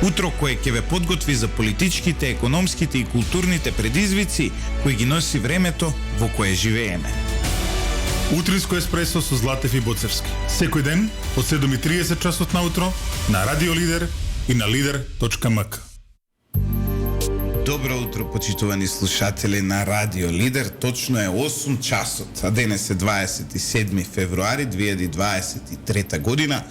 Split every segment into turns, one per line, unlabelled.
Утро кое ќе ве подготви за политичките, економските и културните предизвици кои ги носи времето во кое живееме.
Утринско еспресо со Златев и Боцевски. Секој ден од 7:30 часот наутро на Радио Лидер и на lider.mk.
Добро утро, почитувани слушатели на Радио Лидер. Точно е 8 часот, а денес е 27 февруари 2023 година.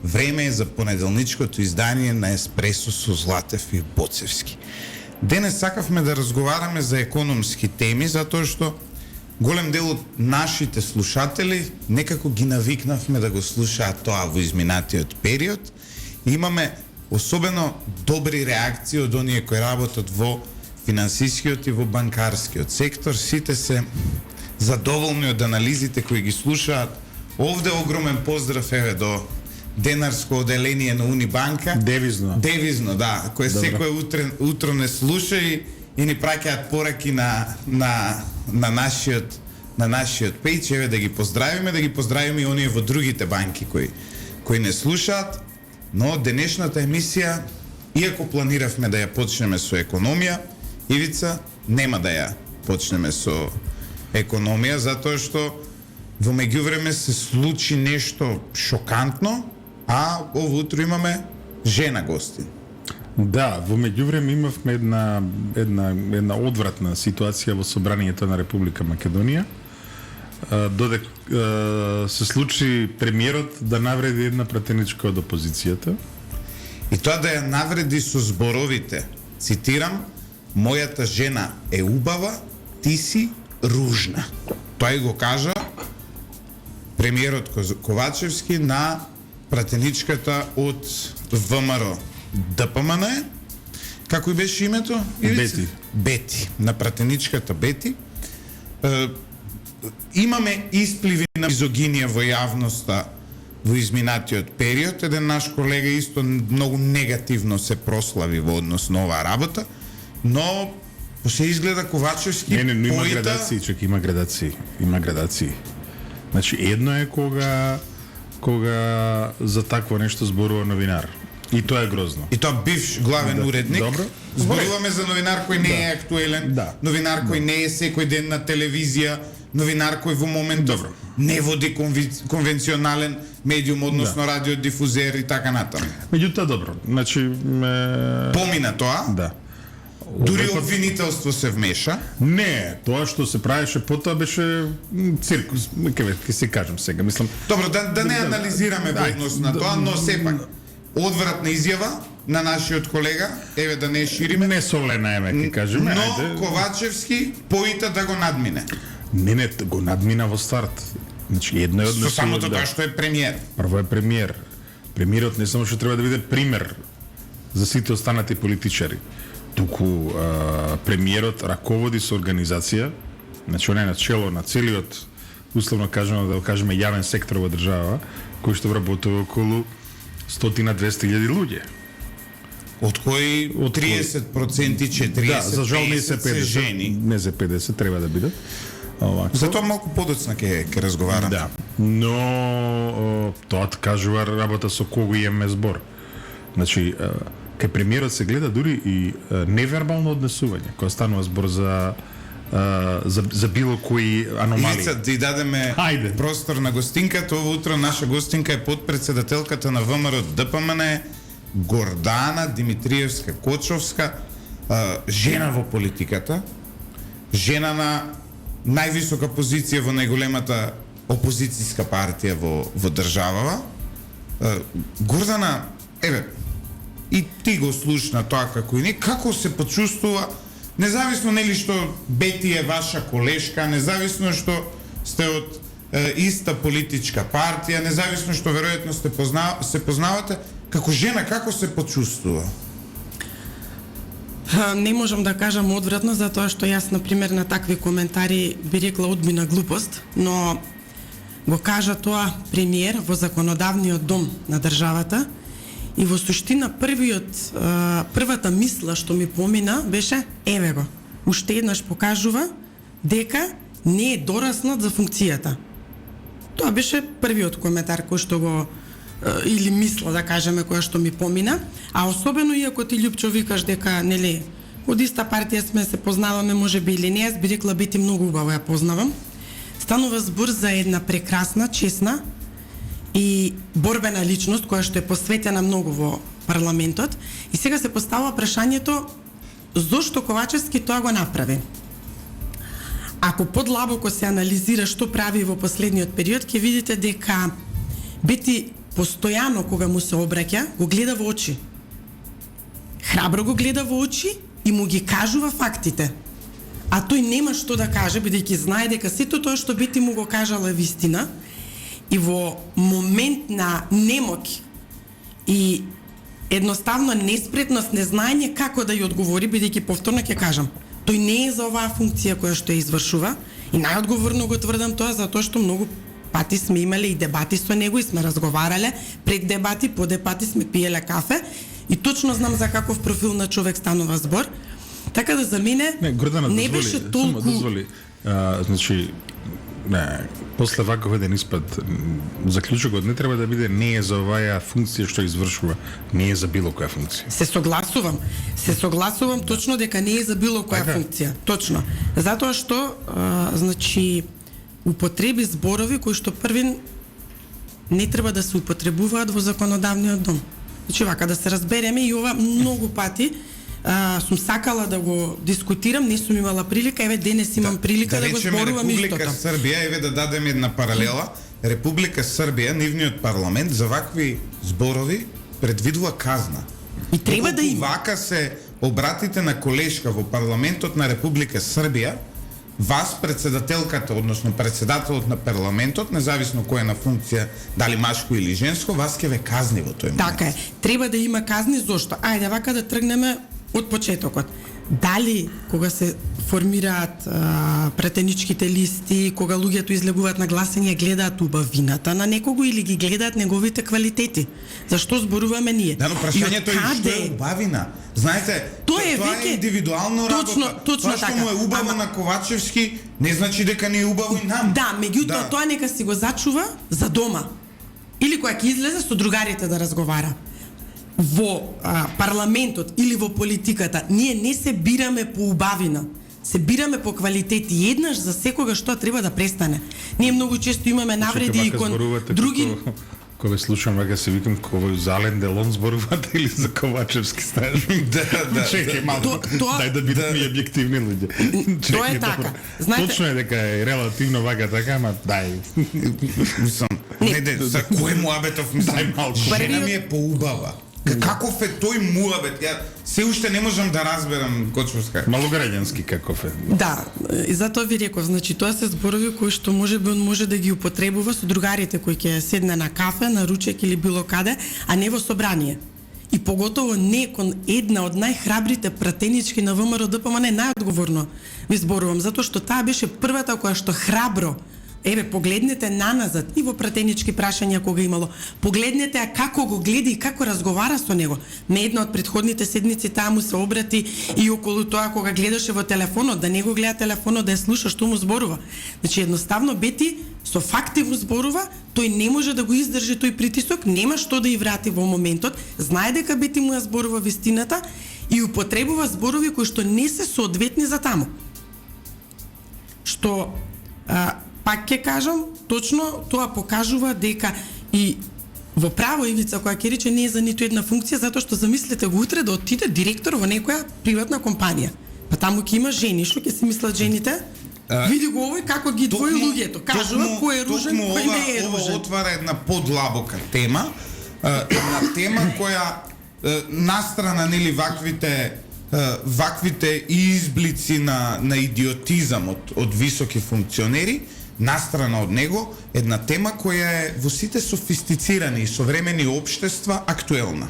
Време е за понеделничкото издание на Еспресо со Златев и Боцевски. Денес сакавме да разговараме за економски теми, затоа што голем дел од нашите слушатели некако ги навикнавме да го слушаат тоа во изминатиот период. Имаме особено добри реакции од оние кои работат во финансискиот и во банкарскиот сектор. Сите се задоволни од анализите кои ги слушаат. Овде огромен поздрав еве до денарско оделение на Унибанка. Девизно, да, кое секој утро не слуша и ни праќаат пораки на нашиот пејч, еве да ги поздравиме и оние во другите банки кои не слушаат. Но денешната емисија, иако планиравме да ја почнеме со економија, Ивица, нема да ја почнеме со економија, затоа што во меѓувреме се случи нешто шокантно, а ово утро имаме жена гостин.
Да, во меѓувреме имавме една одвратна ситуација во собранието на Република Македонија, додека се случи премиерот да навреди една пратеничка од опозицијата.
И тоа да ја навреди со зборовите, цитирам, мојата жена е убава, ти си ружна. Тој го кажа премиерот Ковачевски на пратеничката од ВМРО. ДПМН е? Како и беше името? Бети. На пратеничката Бети. Имаме испливи на мизогинија во јавноста во изминатиот период. Еден наш колега исто многу негативно се прослави во однос на оваа работа, но се изгледа Ковачевски
Не, има градации, има градации. Значи, едно е кога за такво нешто зборува новинар. И тоа е грозно.
И тоа бивш главен уредник.
Добро.
Зборуваме за новинар кој не е актуелен, новинар кој не е секој ден на телевизија, новинар кој во моментов не води конвенционален медиум, односно радиодифузер и така натаму.
Меѓутоа добро. Значи
помина тоа?
Да.
Дури обвинителство се вмеша?
Не, тоа што се правеше потоа беше циркус, ќе се кажам сега, мислам.
Добро, да не анализираме во однос на тоа, но сепак одвратна изјава на нашиот колега, еве да не шириме.
Не солена еве ќе кажеме,
но Ковачевски поита да го надмине.
Не, го надмина во старт. Значи едно е однесува.
Со самото тоа што е премиер.
Прво е премиер. Премиерот не само што треба да биде пример за сите останати политичари, туку премиерот раководи со организација, значи он е на чело на целиот, условно кажано да го кажеме јавен сектор во држава, кој што вработува околу 100-200 луѓе.
Од кои 30% 40%
да, за жал не се 50
жени.
Не се 50 треба да бидат.
Затоа малку подоцна ќе разговараме.
Да. Но тоа кажува работа со кого имаме збор. Значи кај премиерот се гледа дури и невербално однесување, кога станува збор за било кои аномалии.
Ивица, да дадеме простор на гостинката. Ово утро наша гостинка е подпредседателката на ВМРО ДПМН, Гордана Димитриевска Кочовска, жена во политиката, жена на највисока позиција во најголемата опозицијска партија во државава. Гордана, еве, и ти го слушна тоа како и не, како се почувствува, независно нели што Бети е ваша колешка, независно што сте од иста политичка партија, независно што веројатно се познавате, како жена како се почувствува?
Не можам да кажам одвратно, затоа што јас, например, на такви коментари би рекла одбина глупост, но го кажа тоа премиер во законодавниот дом на државата и во суштина првата мисла што ми помина беше еве го, уште еднаш покажува дека не е дораснат за функцијата. Тоа беше првиот коментар кој што го или мисла, да кажеме, која што ми помина, а особено и ако ти Љупчо викаш дека, нели, од иста партија сме, се познаваме, може би или не, јас би рекла бити многу убаво ја познавам. Станува збор за една прекрасна, честна и борбена личност која што е посветена многу во парламентот, и сега се поставува прашањето зошто Ковачевски тоа го направи. Ако подлабоко се анализира што прави во последниот период, ќе видите дека Бети постојано кога му се обраќа, го гледа во очи. Храбро го гледа во очи и му ги кажува фактите. А тој нема што да каже, бидејќи знае дека сето тоа што Бети му го кажала е вистина, и во момент на немоќ и едноставно неспретност, незнаење како да ја одговори, бидејќи повторно ќе кажам, тој не е за оваа функција која што ја извршува, и најодговорно го тврдам тоа затоа што многу пати сме имале и дебати со него и сме разговарале, пред дебати, по дебати сме пиеле кафе и точно знам за каков профил на човек станува збор. Така да за мене не беше толку...
Дозволи, значи, после ваков еден испад, заклучокот не треба да биде не е за оваа функција што извршува, не е за било која функција.
Се согласувам точно дека не е за било која функција. Точно. Затоа што, значи, употреби зборови кои што првин не треба да се употребуваат во законодавниот дом. Значи, вака да се разбереме, и ова многу пати сум сакала да го дискутирам, не сум имала прилика, еве денес имам прилика да го зборувам истото.
Република Србија, еве да дадеме една паралела, Република Србија, нивниот парламент за вакви зборови предвидува казна.
И треба да има.
Вака се обратите на колешка во парламентот на Република Србија, вас, председателката, односно председателот на парламентот, независно кој е на функција, дали машко или женско, вас ќе ве казни во тој момент.
Така е. Треба да има казни, зошто? Ајде вака да тргнеме од почетокот. Дали кога се формираат пратеничките листи, кога луѓето излегуваат на гласање, гледаат убавината на некого или ги гледаат неговите квалитети? Зашто зборуваме ние?
Да, но прашањето е што е убавина. Знаете, тоа е индивидуално работа.
Точно
тоа што
така.
му е убаво на Ковачевски не значи дека не е убаво и нам.
Да, меѓутоа тоа нека си го зачува за дома. Или кога ќе излезе со другарите да разговара. Во парламентот или во политиката ние не се бираме по убавина, се бираме по квалитети. Еднаш за секогаш тоа треба да престане. Ние многу често имаме навреди и кон други.
Кога слушам, вака се викам, кој Зален Делон зборувате или за Ковачевски знаеш?
Да.
Чекај малку, дај да бидеме објективни луѓе.
Тоа е така.
Знаете, точно е дека е релативно вака така, ама дај.
Мислам, за кој муабетов мислам, жена ми е поубава. Каков е тој муабет? Ја се уште не можам да разберам Кочовска.
Малограѓански каков е.
Да, и затоа ви реков, значи тоа се зборови кои што можеби он може да ги употребува со другарите кои ќе седне на кафе, на ручек или било каде, а не во собрание. И поготово не кон една од најхрабрите пратенички на ВМРО ДПМН, не најодговорно ви зборувам, затоа што таа беше првата која што храбро, еве, погледнете наназад и во пратенички прашања кога имало. Погледнете како го гледа и како разговара со него. На една од претходните седници таа му се обрати и околу тоа кога гледаше во телефонот, да не го гледа телефонот, да ја слуша што му зборува. Значи едноставно Бети со факти му зборува, тој не може да го издржи тој притисок, нема што да ја врати во моментот, знае дека Бети му ја зборува вистината и употребува зборови кои што не се соодветни за таму. Што пак ќе кажам, точно тоа покажува дека и во право Ивица која ќе рече не е за ниту една функција, затоа што замислете го утре да отиде директор во некоја приватна компанија. Па таму ќе има жени, што ќе си мислат жените? Види го овој како ги двои луѓето, кажува кој е ружен, кој не е ружен.
Ова отвара една подлабока тема, една тема која настрана нели ваквите изблици на идиотизам од високи функционери, настрана од него, една тема која е во сите софистицирани и современи општества актуелна.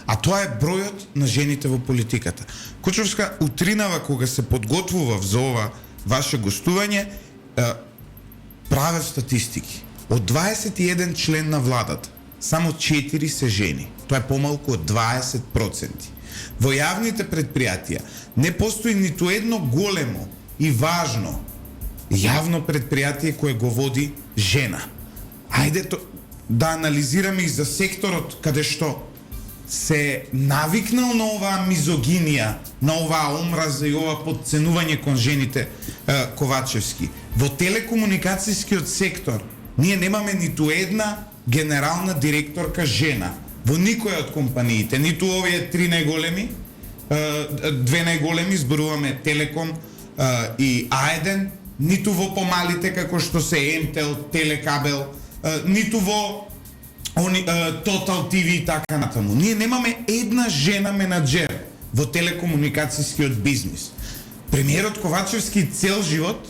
А тоа е бројот на жените во политиката. Кочовска, утринава кога се подготвував за ова ваше гостување, правев статистики. Од 21 член на владата, само 4 се жени. Тоа е помалку од 20%. Во јавните предпријатија не постои ниту едно големо и важно јавно предпријатие кое го води жена. Ајде, да анализираме и за секторот каде што се навикнал на оваа мизогинија, на оваа омраза и ова подценување кон жените, Ковачевски. Во телекомуникацијскиот сектор ние немаме ниту една генерална директорка жена во никоја од компаниите, ниту овие три најголеми, две најголеми, зборуваме Телеком и А1, ниту во помалите како што се МТел, Телекабел, ниту во Total TV и така натаму. Ние немаме една жена менаџер во телекомуникацијскиот бизнис. Премиерот Ковачевски цел живот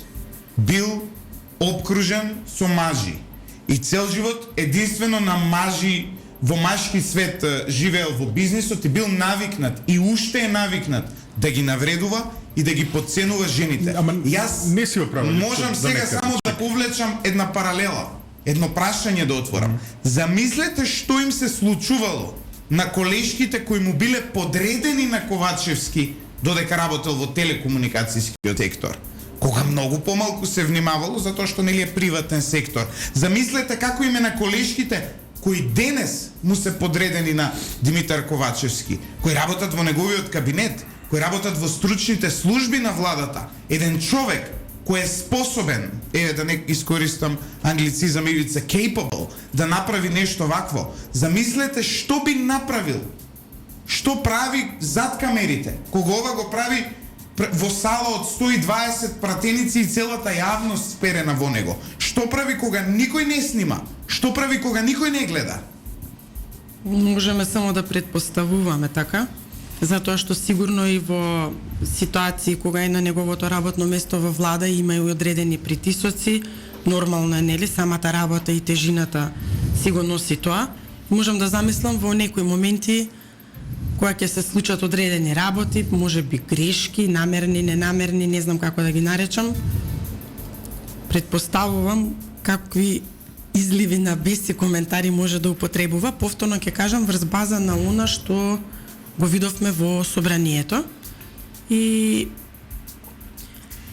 бил обкружен со мажи. И цел живот единствено на мажи, во машки свет живеел во бизнисот и бил навикнат и уште е навикнат да ги навредува и да ги подценува жените.
Ама
јас
не си оправен.
можам сега само да повлечам една паралела, едно прашање да отворам. Замислете што им се случувало на колешките кои му биле подредени на Ковачевски додека работел во телекомуникацијскиот сектор. Кога многу помалку се внимавало затоа што нели е приватен сектор. Замислете како им е на колешките кои денес му се подредени на Димитар Ковачевски, кои работат во неговиот кабинет, кои работат во стручните служби на владата. Еден човек кој е способен, да не искористам англицизам ивица, capable, да направи нешто вакво. Замислете што би направил, што прави зад камерите, кога ова го прави во сала од 120 пратеници и целата јавност сперена во него. Што прави кога никој не снима? Што прави кога никој не гледа?
Можеме само да предпоставуваме така, затоа што сигурно и во ситуации кога е на неговото работно место во влада има и одредени притисоци, нормално е, нели, самата работа и тежината си го носи тоа. Можам да замислам во некои моменти кога ќе се случат одредени работи, може би грешки, намерни, ненамерни, не знам како да ги наречам. Предпоставувам какви изливи на бес и коментари може да употребува. Повторно ќе кажам врз база на она што го видовме во собранието. И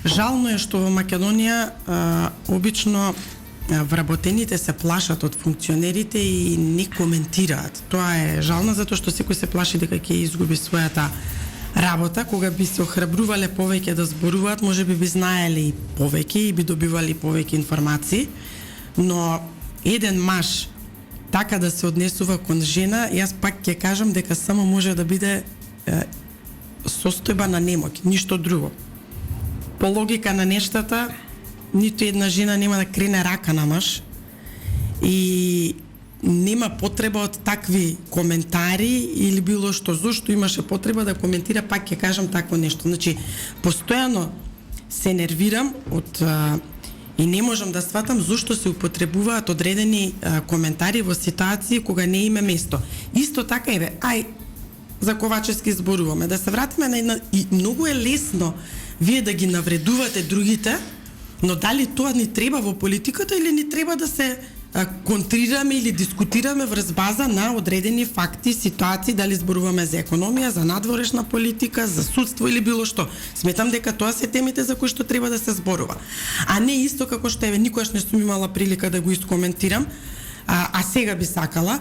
жално е што во Македонија обично вработените се плашат од функционерите и не коментираат. Тоа е жално затоа што секој се плаши дека ќе изгуби својата работа. Кога би се охрабрувале повеќе да зборуваат, можеби би знаеле и повеќе и би добивали повеќе информации, но еден маж така да се однесува кон жена, јас пак ќе кажам дека само може да биде состојба на немоќ, ништо друго. По логика на нештата, ниту една жена нема да крене рака на маж и нема потреба од такви коментари или било што. Зошто имаше потреба да коментира, пак ќе кажам такво нешто. Значи, постојано се нервирам од и не можам да сватам зошто се употребуваат одредени коментари во ситуации кога не има место. Исто така еве, за Ковачевски зборуваме, да се вратиме на една, и многу е лесно вие да ги навредувате другите, но дали тоа ни треба во политиката или ни треба да се контрираме или дискутираме врз база на одредени факти, ситуации, дали зборуваме за економија, за надворешна политика, за судство или било што. Сметам дека тоа се темите за кои што треба да се зборува. А не исто како што еве никогаш не сум имала прилика да го искоментирам, а сега би сакала.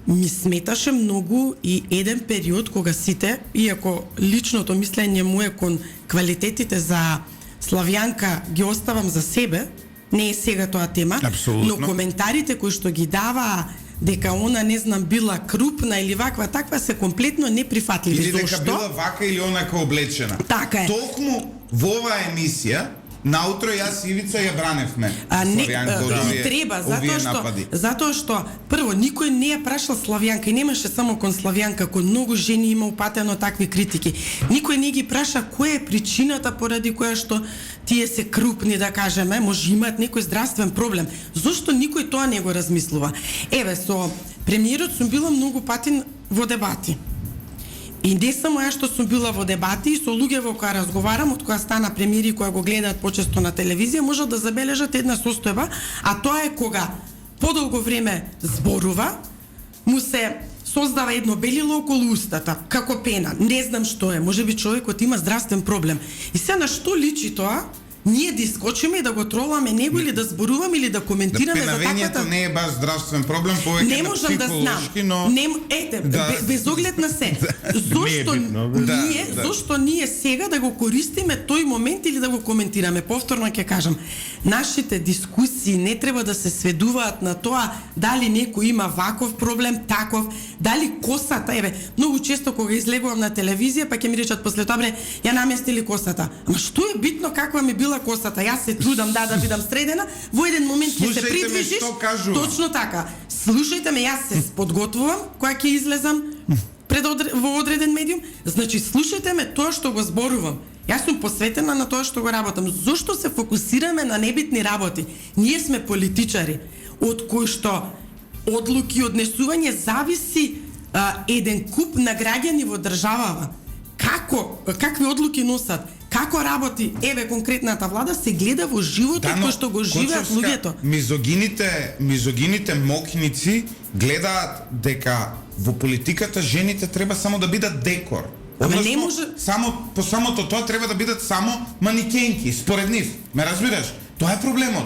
Ми сметаше многу и еден период кога сите, иако личното мислење му е кон квалитетите за Славјанка ги оставам за себе, не е сега тоа тема,
Абсолютно.
но коментарите кои што ги дава дека она не знам била крупна или ваква таква се комплетно неприфатливи.
Или дека
Зошто?
била вака или онака облечена.
Така е.
Толкому во оваа емисија наутро јас и Ивица ја браневме. Славјанка од
не треба,
овие напади.
затоа што прво никој не ја прашал Славјанка и немаше само кон Славјанка, кон многу жени има упатено такви критики. Никој не ги праша која е причината поради која што тие се крупни, да кажеме, може имаат некој здравствен проблем. Зошто никој тоа не го размислува? Еве, со премиерот сум била многу пати во дебати. И не само ја што сум била во дебати, и со луѓе во која разговарам, од која стана премиери, која го гледаат почесто на телевизија, можат да забележат една состојба, а тоа е кога подолго време зборува, му се создава едно белило околу устата, како пена. Не знам што е, можеби човекот има здравствен проблем. И се на што личи тоа? ние да искочиме и да го троламе него или да зборуваме или да коментираме за
Пенавењето
таквата...
не е баш здравствен проблем, повеќе
Не
на
можам да знам.
психолошки, но...
Без оглед на се. Зошто зошто ние сега да го користиме тој момент или да го коментираме? Повторно ќе кажам, нашите дискусии не треба да се сведуваат на тоа дали некој има ваков проблем, таков, дали косата, многу често кога излегувам на телевизија, па ќе ми речат после тоа, ја наместили косата. Ама што е битно каква ми била косата? Јас се трудам да бидам средена, во еден момент ќе се придвижиш. Точно така. Слушајте ме, јас се подготвувам кога ќе излезам во одреден медиум. Значи слушајте ме тоа што го зборувам. Јас сум посветена на тоа што го работам. Зошто се фокусираме на небитни работи? Ние сме политичари, од кои што одлуки и однесување зависи еден куп на граѓани во државава. Какви одлуки носат? Како работи конкретната влада се гледа во животот кој што го живеат луѓето.
Мизогините мокници гледаат дека во политиката жените треба само да бидат декор.
Ама не може...
По самото тоа треба да бидат само манекенки, според нив. Ме разбираш? Тоа е проблемот.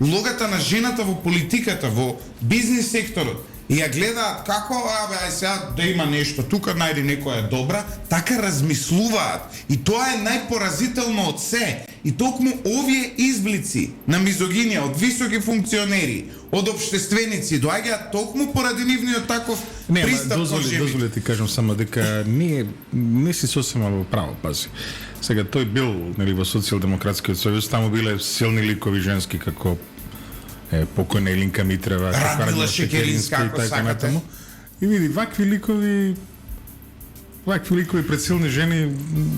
Улогата на жената во политиката, во бизнис секторот, и ја гледаат како, сега да има нешто, тука најди некоја добра, така размислуваат. И тоа е најпоразително од се. И токму овие изблици на мизогинија од високи функционери, од општественици, доаѓаат токму поради нивниот таков пристап кон жените.
Дозволи ти кажам само дека не си сосема во право, пази. Сега тој бил во Социјалдемократскиот сојуз, таму биле силни ликови женски како покојна Елинка Митрева,
Радмила Шекеринска, ако сакате.
И види, вакви ликови пред силни жени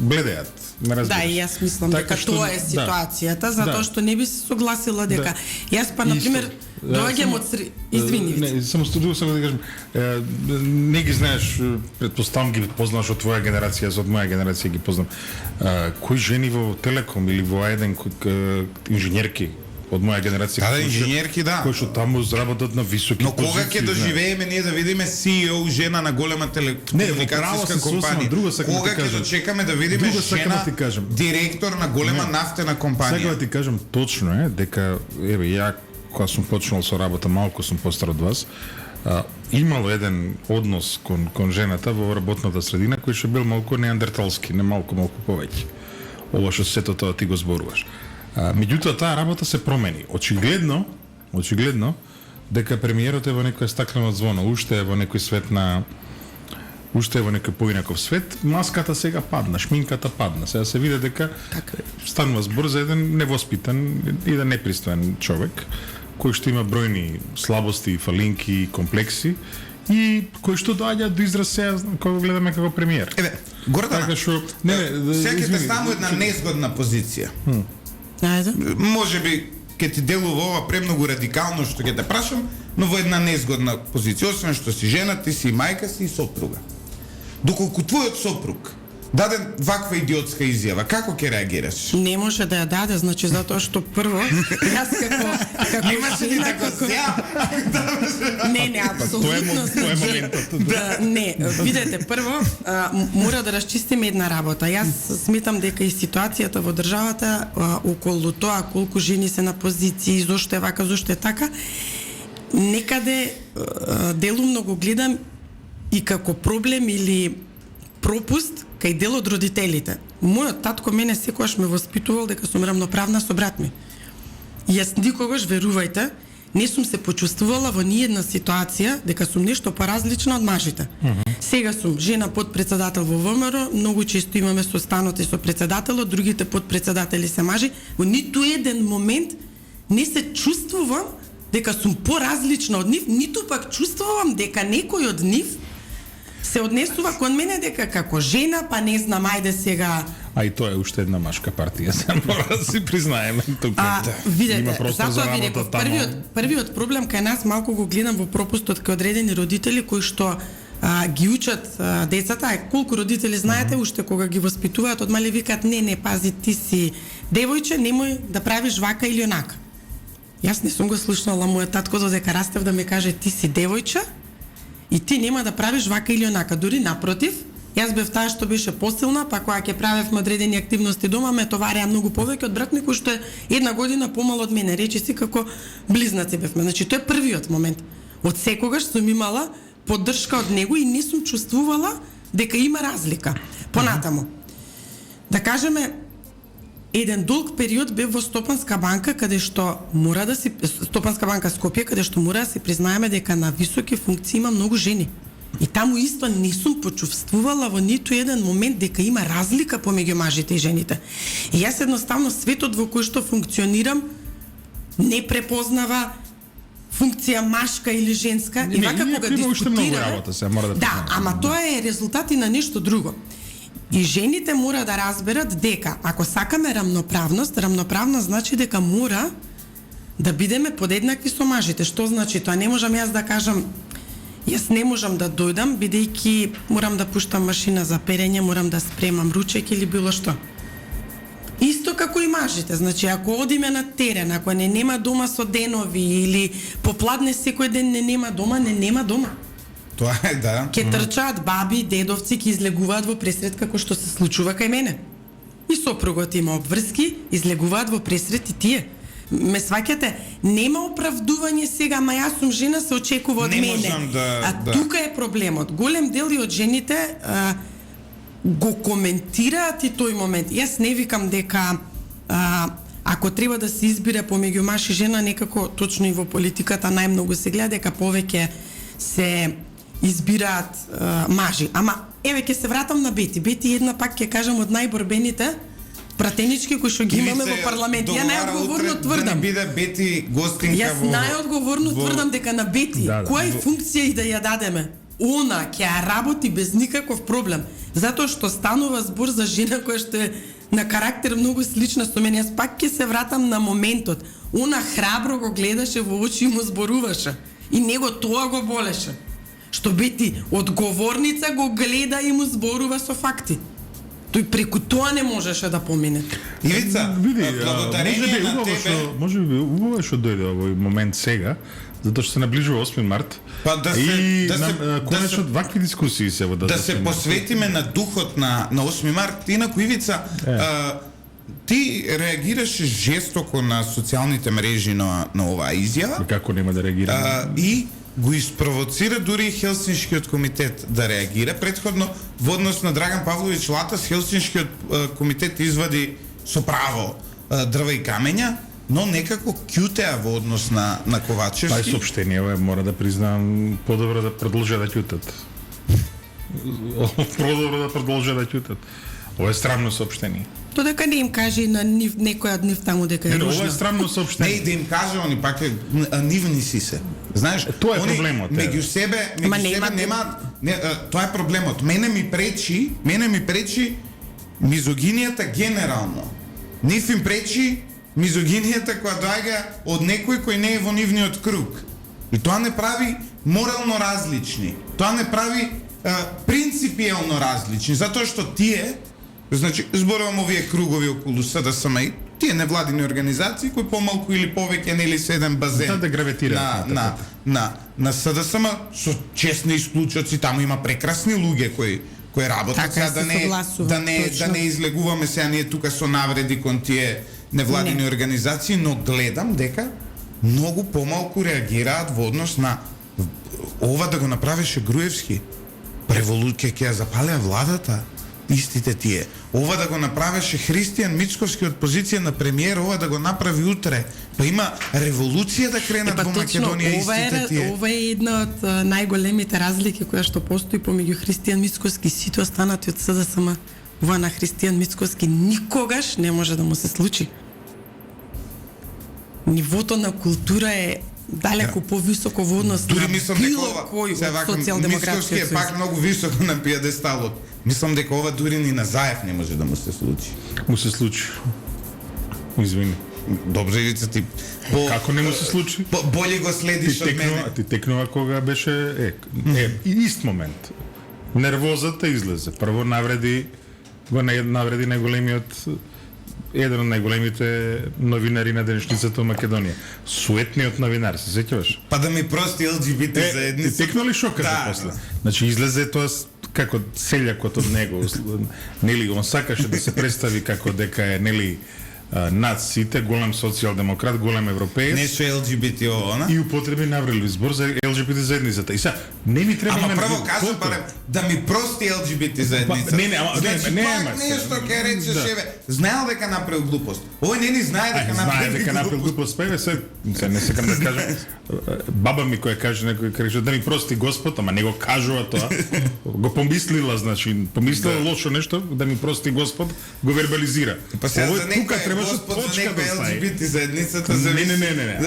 бледеат.
Да, и јас мислам дека тоа е ситуацијата, затоа што не би се согласила дека јас па на пример доаѓам од извини.
Не, само да кажам, не ги знаеш, претпоставам ги познаваш од твоја генерација, од моја генерација ги познам. Кои жени во Телеком или во еден инженерки од моја генерација.
Да, инженерки, да.
Кои што таму заработат на високи позиции.
Но кога ќе доживееме ние да видиме CEO жена на голема телекомуникацијска компанија? Кога ќе дочекаме да видиме жена директор на голема нафтена компанија?
Сега ти кажам точно е дека ја кога сум почнал со работа, малку сум постар од вас, имало еден однос кон жената во работната средина кој што бил малку неандерталски, не малку повеќе. Ова што сето тоа ти го зборуваш. Меѓутоа таа работа се промени. Очигледно дека премиерот е во некоја стаклена звона, уште е во некој поинаков свет, маската сега падна, шминката падна. Сега се види дека станува збор за еден невоспитан и да непристоен човек, кој што има бројни слабости, фалинки, комплекси и кој што доаѓа до израз сега кога го гледаме како премиер.
Гордана, сега ќе те ставам една незгодна позиција. Може би ќе ти делува ова премногу радикално што ќе те прашам, но во една незгодна позиција, освен што си жена, ти си мајка, си и сопруга. Доколку твојот сопруг даде ваква идиотска изјава, како ќе реагираш?
Не може да ја даде, значи затоа што прво јас како
имаше ли така сеа?
Не, апсолутно.
Тоа е моментот.
Не, видете, прво мора да расчистиме една работа. Јас сметам дека и ситуацијата во државата околу тоа колку жени се на позиции, зошто е вака, зошто е така, некаде делумно го гледам и како проблем или пропуст кај дел од родителите. Мојот татко мене секогаш ме воспитувал дека сум рамноправна со брат ми. И јас никогаш, верувајте, не сум се почувствувала во ниедна ситуација дека сум нешто поразлична од мажите. Сега сум жена подпредседател во ВМРО, многу често имаме состаноти со председателот, другите подпредседатели се мажи. Во ниту еден момент не се чувствувам дека сум поразлична од нив, ниту пак чувствувам дека некој од нив се однесува кон мене дека како жена, па не знам, ајде сега...
А и тоа е уште една машка партија, се мора да си признаеме тука.
Видете, затоа ви реков, првиот проблем кај нас малку го гледам во пропустот кај одредени родители кои што ги учат децата, колку родители знаете, уште кога ги воспитуваат од мали викаат не, пази, ти си девојче, немој да правиш вака или онака. Јас не сум го слушнала мојот татко додека растев да ми каже ти си девојче и ти нема да правиш вака или онака. Дури напротив, Јас бев таа што беше посилна, па кога ќе правевме одредени активности дома, ме товарија многу повеќе од брат ми кој што е 1 година помало од мене, речиси како близнаци бевме. Значи тоа е првиот момент. Од секогаш сум имала поддршка од него и не сум чувствувала дека има разлика. Понатаму. Да кажеме, еден долг период бев во Стопанска банка, каде што мора да си Стопанска банка Скопје, каде што мора да си признаеме дека на високи функции има многу жени. И таму исто не сум почувствувала во ниту еден момент дека има разлика помеѓу мажите и жените. И јас едноставно светот во кој што функционирам не препознава функција машка или женска. И вака кога дискутираме, да, ама тоа е резултат и на нешто друго. И жените мора да разберат дека ако сакаме рамноправност, рамноправност значи дека мора да бидеме подеднакви со мажите. Што значи тоа? Не можам јас да кажам јас не можам да дојдам бидејќи морам да пуштам машина за перење, морам да спремам ручек или било што. Исто како и мажите, значи ако одиме на терен, ако не нема дома со денови или попладне секој ден не нема дома, не нема дома.
Тоа е, да.
Ке трчаат баби, дедовци, ке излегуваат во пресрет како што се случува кај мене. И сопругот има обврски, излегуваат во пресрет и тие. Ме сваќате, нема оправдување сега, ама јас сум жена, се очекува од
Не
мене.
можам да.
Тука е проблемот. Голем дел и од жените го коментираат и тој момент. Јас не викам дека ако треба да се избира помеѓу маж и жена, некако точно и во политиката најмногу се гледа дека повеќе се избираат мажи. Ама еве ќе се вратам на Бети. Бети една пак ќе кажам од најборбените пратенички кои што ги имаме во парламент. Ја најодговорно тврдам.
Да не биде Бети гостинка
Јас најодговорно тврдам дека на Бети која функција и да ја дадеме, она ќе ја работи без никаков проблем. Затоа што станува збор за жена која што е на карактер многу слична со мене. Јас пак ќе се вратам на моментот. Она храбро го гледаше во очи и му зборуваше. И него тоа го болеше. Што Бети одговорница го гледа и му зборува со факти. Тој преку тоа не можеше да помине.
Ивица, благодарение на тебе.
Може би убаво што дојде овој момент сега, затоа што се наближува 8 март.
Па
конечно вакви дискусии се водат.
Да се посветиме на духот на 8 март. Инаку Ивица, ти реагираше жестоко на социјалните мрежи на оваа изјава.
Како нема да реагира?
И го испровоцира дури Хелсиншкиот комитет да реагира. Предходно, во однос на Драган Павлович Латас, Хелсиншкиот комитет извади со право дрва и камења, но некако ќутеа во однос на Ковачевски.
Па и соопштенијава, мора да признам, подобро да продолжат да ќутат. Подобро да продолжат да ќутат. Ова е срамно соопштение.
Додека не им каже на нив, некој од нив таму дека е ружна.
Ова е срамно соопштение.
Не, да им каже, они пак е нивни си се. Знаеш,
тоа е проблемот.
Меѓу себе нема тоа е проблемот. Мене ми пречи мизогинијата генерално. Нив им пречи мизогинијата која доаѓа од некој кој не е во нивниот круг. И тоа не прави морално различни. Тоа не прави принципиелно различни, затоа што тие, значи, зборувам овие кругови околу СДСМ и тие невладини организации кои помалку или повеќе нели се еден базен
да гравитираат
на СДСМ со честни исклучоци, таму има прекрасни луѓе кои работат,
така,
да не излегуваме сега ние тука со навреди кон тие невладини организации, но гледам дека многу помалку реагираат во однос на ова да го направеше Груевски. Револуција ќе ја запалеа владата, истите тие. Ова да го направеше Христијан Мицковски од позиција на премиер, ова да го направи утре. Па има револуција да кренат во Македонија, истите тие.
Ова е една од најголемите разлики која што постои помеѓу Христијан Мицковски и сите останати од СДСМ. Ова на Христијан Мицковски никогаш не може да му се случи. Нивото на култура е далеку повисоко во однос на било кој од социјалдемократскиот
сојуз. Е пак многу високо на пиедесталот. Мислам дека ова дури ни на Заев не може да му се случи.
Му се случи. Извини.
Добре, Ивица, ти
како не му се случи?
Боли го следиш од мене.
Ти текнува кога беше ист момент. Нервозата излезе. Прво навреди најголемиот еден од најголемите новинари на денешницата во Македонија. Суетниот новинар, се сеќаваш?
Па да ми прости ЛГБТ заедница.
Ти текнали шоката после. Значи излезе тоа како селјакот од него, нели, он сакаше да се представи како дека е, нели, над сите, голем социјалдемократ, голем европеец.
Нешто ЛГБТ она?
И употреби наврели збор за ЛГБТ заедницата. И сега, не ми треба...
Ама прво кажа барем да ми прости ЛГБТ заедницата.
Не,
пак нешто ќе речеш, еве, знаел дека направил глупост. Овој не ни знае дека направил
глупост. Певе се не сакам да кажам. Баба ми која каже, некој каже да ми прости Господ, ама не го кажува тоа. Го помислила, значи, помислила лошо нешто, да ми прости Господ, го вербализира.
Па сега за некој
Господ
за некој ЛГБТ заедницата зависи.
Не.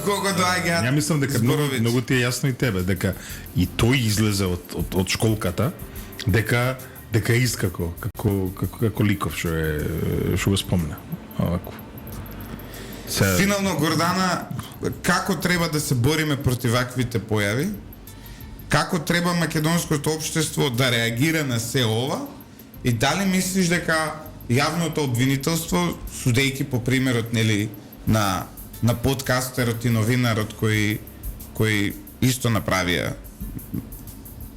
Кога доаѓаат.
Ја мислам дека многу ти е јасно и тебе дека и тој излезе од школката, дека е искако како ликов што го спомна. Овако.
Финално, Гордана, како треба да се бориме против ваквите појави? Како треба македонското општество да реагира на се ова? И дали мислиш дека јавното обвинителство, судејки по примерот, нели, на подкастерот и новинарот кој исто направија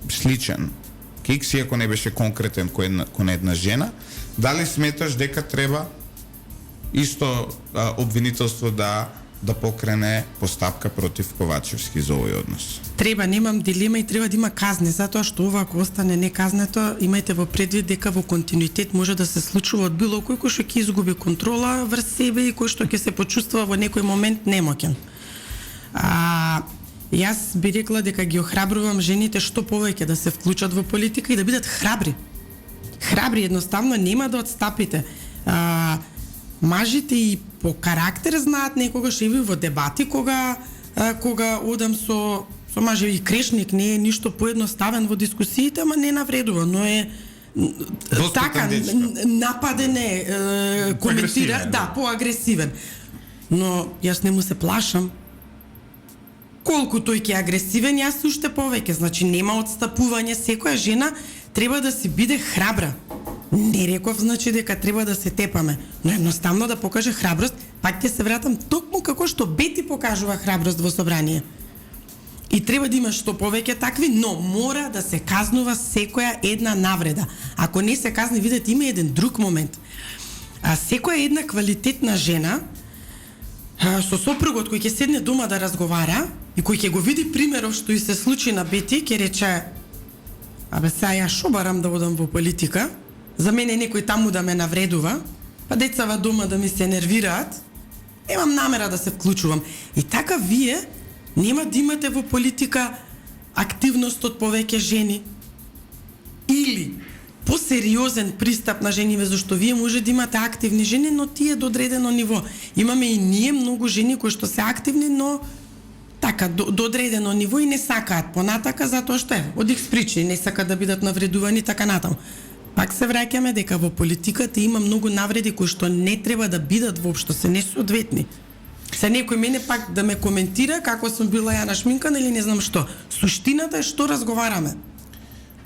сличен кикс, иако не беше конкретен кон една жена, дали сметаш дека треба исто обвинителство да покрене постапка против Ковачевски за овој однос?
Треба, немам дилема, и треба да има казни, затоа што ова ако остане неказнето, имајте во предвид дека во континуитет може да се случува од било кој што ќе изгуби контрола врз себе и кој што ќе се почувствува во некој момент немоќен. Јас би рекла дека ги охрабрувам жените што повеќе да се вклучат во политика и да бидат храбри. Храбри, едноставно нема да отстапите. Мажите и по карактер знаат некогаш и во дебати кога одам со маже и крешник, не е ништо поедноставен во дискусиите, ама не навредува, но е така нападен е, коментира, да, поагресивен. Но јас не му се плашам. Колку тој ќе е агресивен, јас уште повеќе. Значи нема отстапување, секоја жена треба да си биде храбра. Не реков значи дека треба да се тепаме, но едноставно да покаже храброст. Пак ќе се вратам токму како што Бети покажува храброст во собрание. И треба да има што повеќе такви, но мора да се казнува секоја една навреда. Ако не се казни, видете, има еден друг момент. Секоја една квалитетна жена со сопругот кој ќе седне дома да разговара и кој ќе го види примеров што и се случи на Бети, ќе рече: абе сега ја шо барам да одам во политика, за мене некој таму да ме навредува, па децава дома да ми се нервираат, немам намера да се вклучувам. И така вие нема да имате во политика активност од повеќе жени или посериозен пристап на жениве, зашто вие може да имате активни жени, но тие до одредено ниво. Имаме и ние многу жени кои што се активни, но така до одредено ниво и не сакаат понатака затоа што од икс причини не сакаат да бидат навредувани така натаму. Пак се враќаме дека во политиката има многу навреди кои што не треба да бидат воопшто, се несоодветни. Се некој мене пак да ме коментира како сум била ја нашминкана или не знам што. Суштината е што разговараме.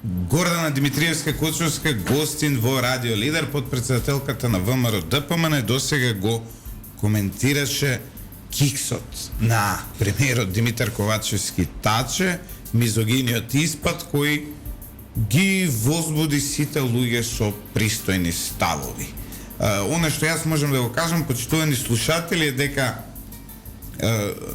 Гордана Димитриевска-Кочовска, гостин во Радио Лидер, подпредседателката на ВМРО ДПМН, досега го коментираше киксот на премиерот Димитар Ковачевски Таче, мизогиниот испад кој ги возбуди сите луѓе со пристојни ставови. Оно што јас можам да го кажам, почитувани слушатели, е дека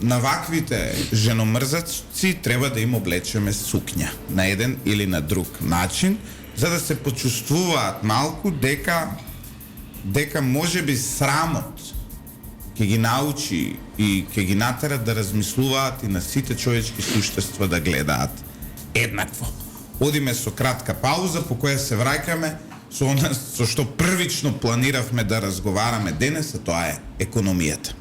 на ваквите женомрзаци треба да им облечеме сукња на еден или на друг начин, за да се почувствуваат малку дека можеби срамот ќе ги научи и ќе ги натера да размислуваат и на сите човечки суштества да гледаат еднакво. Одиме со кратка пауза, по која се враќаме со што првично планиравме да разговараме денес, а тоа е економијата.